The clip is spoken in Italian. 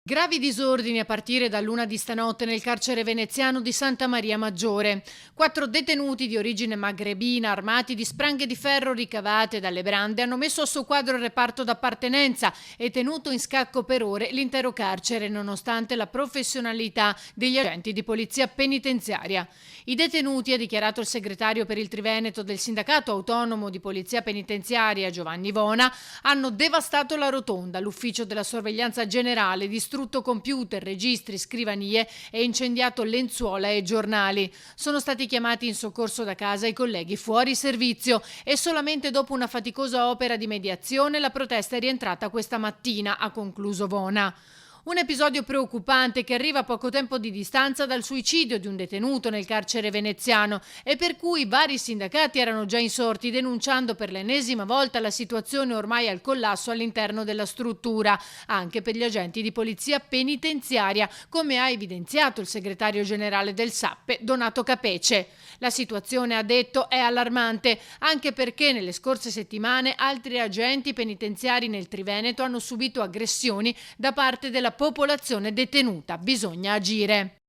Gravi disordini a partire dall'1 di stanotte nel carcere veneziano di Santa Maria Maggiore. 4 detenuti di origine magrebina armati di spranghe di ferro ricavate dalle brande hanno messo a soqquadro il reparto d'appartenenza e tenuto in scacco per ore l'intero carcere nonostante la professionalità degli agenti di polizia penitenziaria. I detenuti, ha dichiarato il segretario per il Triveneto del Sindacato Autonomo di Polizia Penitenziaria Giovanni Vona, hanno devastato la rotonda, l'ufficio della sorveglianza generale, distrutto computer, registri, scrivanie e incendiato lenzuola e giornali. Sono stati chiamati in soccorso da casa i colleghi fuori servizio e solamente dopo una faticosa opera di mediazione la protesta è rientrata questa mattina, ha concluso Vona. Un episodio preoccupante che arriva a poco tempo di distanza dal suicidio di un detenuto nel carcere veneziano e per cui vari sindacati erano già insorti denunciando per l'ennesima volta la situazione ormai al collasso all'interno della struttura, anche per gli agenti di polizia penitenziaria, come ha evidenziato il segretario generale del SAPPE, Donato Capece. La situazione, ha detto, è allarmante, anche perché nelle scorse settimane altri agenti penitenziari nel Triveneto hanno subito aggressioni da parte della popolazione detenuta. Bisogna agire.